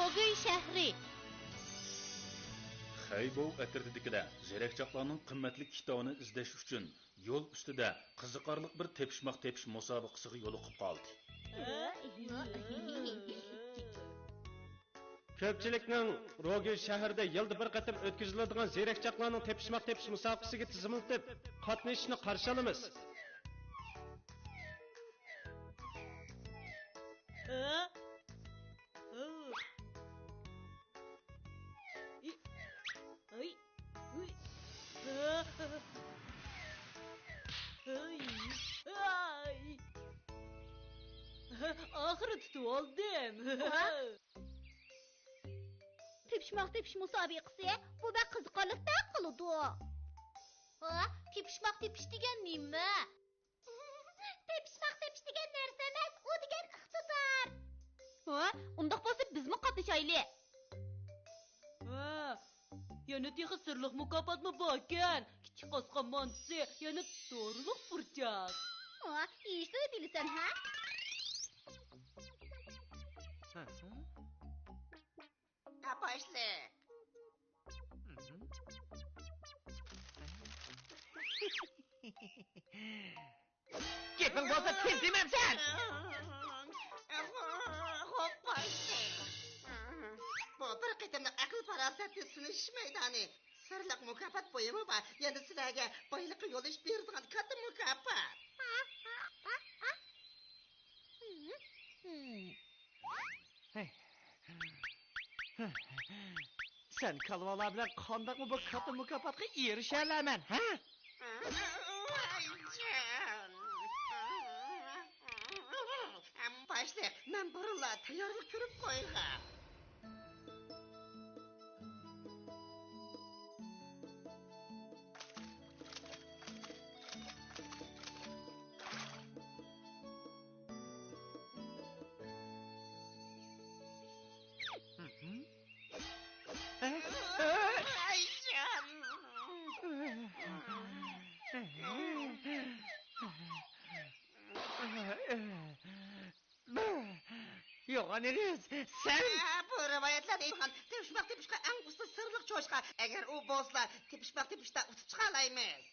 Rogay shahri. Xaybov atrofidagida zerakchoqlarning qimmatli kitobini izlash uchun yo'l ustida qiziqarli bir tepishmoq-tepish musobaqasiga yo'liqib qoldi. Ko'pchilikning Rogay shahrida yilda bir qatim o'tkaziladigan zerakchoqlarning tepishmoq-tepish musobaqasiga tizimlatib qatnashishni qarshi olamiz. Ahırı tutup aldım. Tepişmoq-tepish musobaqasi bu da qiziqarlikda qiladi. Tepishmoq-tepish degan nima? Tepishmoq-tepish degan narsa emas, u degan iqtidor. Undaq bo'lsa bizmi qatnashaylik? Yana texi sirliq mukofotmi borkan? Kichik qosqon mantisi, yana to'g'riliq burchak. Eshitib bilasan, ha? Başlık. Geping bo'lsa tez demamsan. Hop başlık. Bu bir qitimliq aql farosatni sunish maydoni. Sirliq mukofot bo'yimi bor. Yana sizlarga boylikqa yo'l ish beradigan katta mukofot. Sen kalvalar bilan qandaqmi bu katta mukofotga erisha olaman, ha? Başlık, men burunla tayyorlik ko'rib qo'ygan. Yo'g'oniz, sen Bu rivoyatlarda aytgan tepishmoq-tepishga eng usta sirliq cho'chqa. Agar u bo'lsa, tepishmoq-tepishda o'tib chiqa olamiz.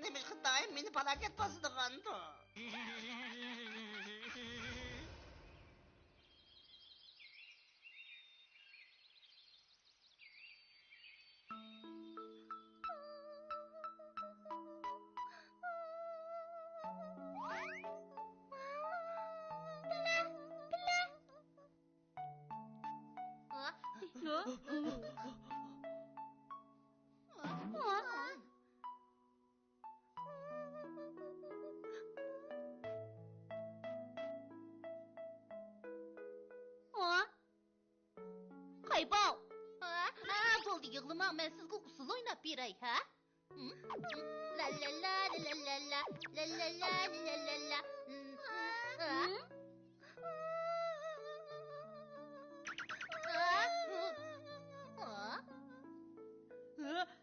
Nima qildim? Meni falokat bosadigan-ku. Qaybov. Bo'ldi, yig'lamang, men sizga usul o'ynab beray, ha? La la la la la la la la la la la la.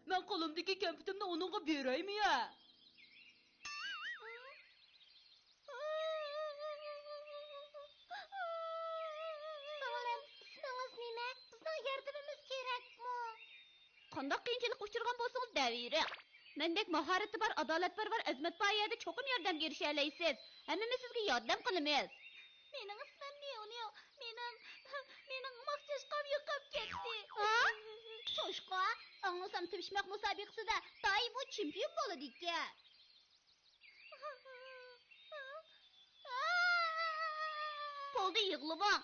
Ben qo'limdagi kamputimni onunga beraymi ya? Qandoq qiyinchilik uchirgan bo'lsangiz daviri. Mendek mahorati bor, adolatparvar, azmatpoyada cho'qim yordamga erisha olasiz. Hammamiz sizga yordam qilamiz. Mening ismim Neo. Mening maqchashqam yo'qib ketdi. Cho'shqa, anglasam tepishmoq musobaqasida doim u chempion bo'ladi ekan. Bo'ldi, yig'lamang.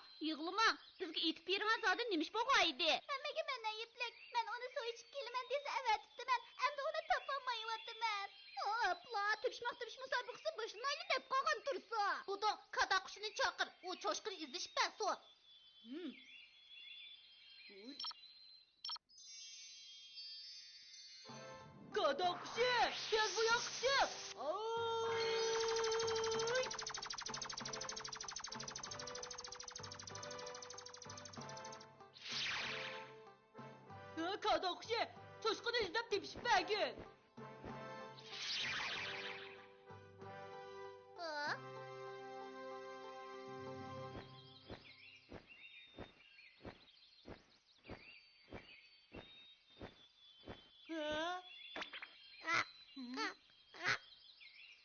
Bizga aytib beringiz, hozir nima ish bo'lg'aydi? Hammaga men aytlik. Men uni suv ichib kelaman desa avatibman. Endi uni topolmayapman. Hopla, tepishmoq musobaqasi boshlanayli deb qolgan tursa. Xudo, qadoqishini chaqir. U cho'shqini izlashib paso. Qadoqchi, tez bu yoqchi. Düşbegin.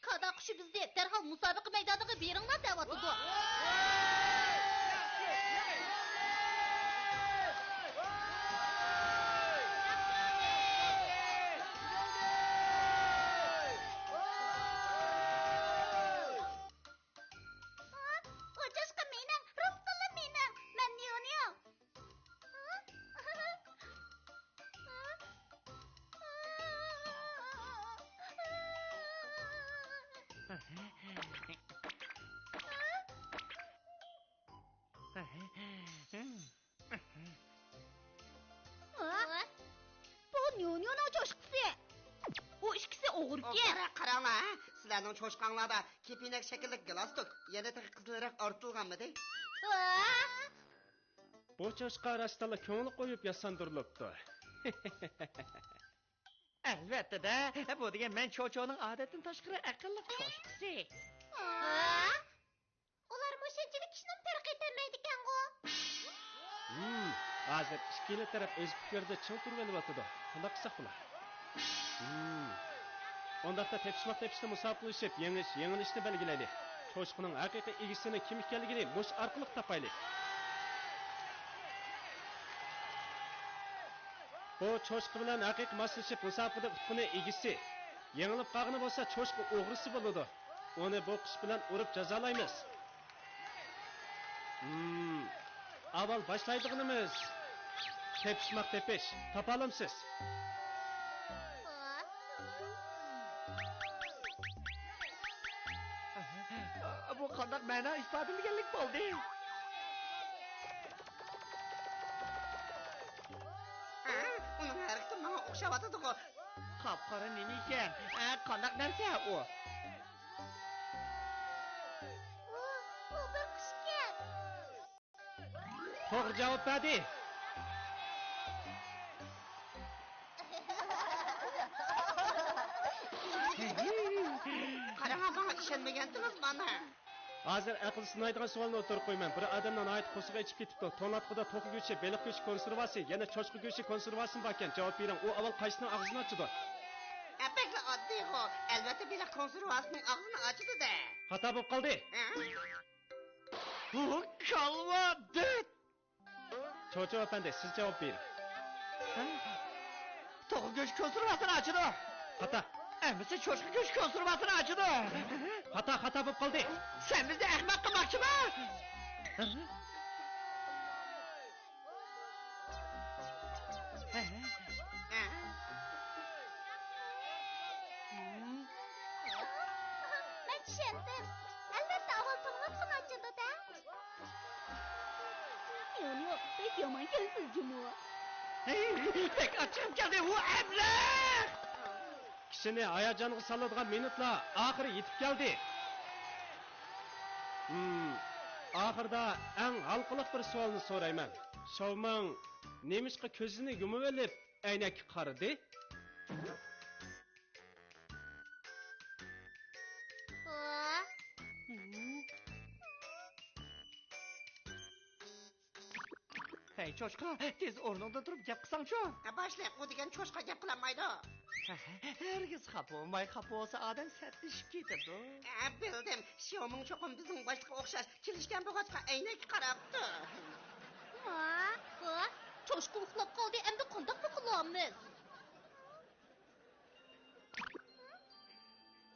Kada kuşu bizde derhal musabıqı meydanına beringlar devatıdı. Uçuşqı mening, rıfqılı mening, mən Niyoniyo. Bu Niyoniyo'nun coşqusi. O ikisi oğurken. Qarаңlar, ha? Sizlarning cho'shqanglarda kepinak shaklli galstuk yanada qizilroq ortilganmidi? Bu çoşqa rastala ko'ngil qo'yib yasandırılıptı. Albatta da, bu degan men cho'choning odatdan tashqari aqlli cho'shqisi. Ular mushunchalik kishini farq etmaydigan-ku. Hozir ikkili taraf o'z fikrida ching turib olyapti. Qanday qilsak bo'lar? Ondaqda tepishishni musobaqalashib, yengilishni belgilaylik. Cho'shqining haqiqiy egisini kim ekanligini mush orqali topaylik. Bu cho'shqi bilan haqiqiy moslashib musobaqada utquni egisi. Yengilib qolgani bo'lsa cho'shqi o'g'risi bo'ladi. Uni bu qish bilan urib jazolaymiz. Avval boshlaydiganimiz tepish. Topalamsiz. Bu qanday ma'no ifodalaganlik bo'ldi? Uning harakati menga o'xshayotiku. Qop-qora nima ekan? Qanday narsa u? Bu bir qushkan. To'g'ri javob berdi. Qaranglar, menga ishonmagandingiz mana. Hozir aql sinaydigan savolni o'tirib qo'yman. Bir odamdan ayt qo'siga ichib ketibdi. To'natqida to'q go'shi, beliq go'shi konservasi, yana cho'chqa go'shi konservasi bor ekan. Javob bering. U avval qaysining og'zini ochdi? Apakla oddiy-ku. Albatta beliq konservasining og'zini ochdi-da. Xato bo'lib qoldi. Bu kalva dit. Cho'cho efendi, siz javob bering. To'q go'sht konservasini ochdi. Xato. Amisi cho'chqa go'sht konservasini ochdi. Xato bo'lib qoldi. Sen bizni ahmoq qilmoqchisan? Ben tushundim. Albatta avval to'ng'atqin ochdi-da. Niyoniyo, bek yomon kelsizmi? Pek açım geldi bu emlak! Kishini hayajonga soladigan minutlar oxiri yetib keldi. Oxirida eng halqiliq bir savolni so'rayman. Showman nemishqa ko'zini yumib olib, aynakka qaradi? Hey çoşka, tez o'rningda turib gap qilsang-chu. Boshliq, u degan cho'shqa gap qilmaydi. Herkes xafa bo'lmay, xafa bo'lsa odam satlashib ketadi. Bildim. Xiaoming cho'qim bizning boshliqqa o'xshash kelishgan bo'g'atga aynak qarabdi. Çoşku uxlab qoldi, endi qandoq qilamiz?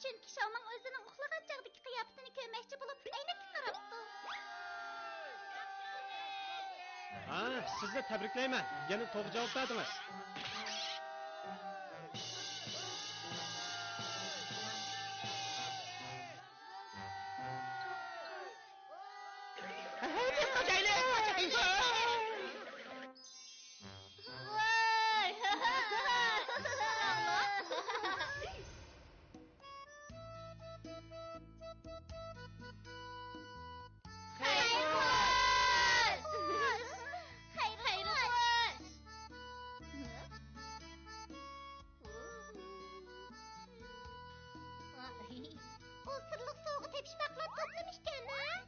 Chunki Xiaoming o'zining uxlagan chog'dagi qiyofatini ko'rmoqchi bo'lib, aynakka qarabdi. Sizni tabriklayman. Yana to'g'ri javob berdingiz. tepişmoqlar toplamışken, ha?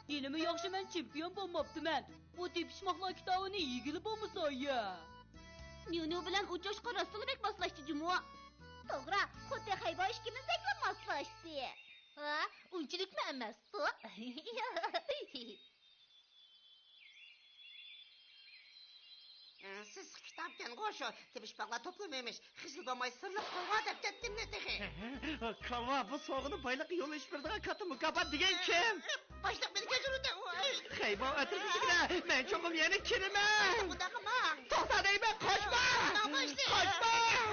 Yenimi yaxşı mən çempion bo'lmabdiman. Bu tepishmoqlar kitobini yegili bo'lmasa ya. Nyu bilan uçuşqa rastılabek maslaştı Cumu. To'g'ri, xuddi Xaybo ikkimizdekla maslaştı. Ha, unchilikmi emasdi? Siz kitapken koşu, tepişpakla toplamaymış. Hızlı bombayı sırlık koyma dep kettim ne tehi. Kava bu soğunu baylık yolu iş birdiğe katı mükafat diyen kim? Başlık beni geçirdi. Xeybo ötürüsüne ben çokum yeni kirime. Bu da kama. Tosa deyme koşma. Koşma. Koşma.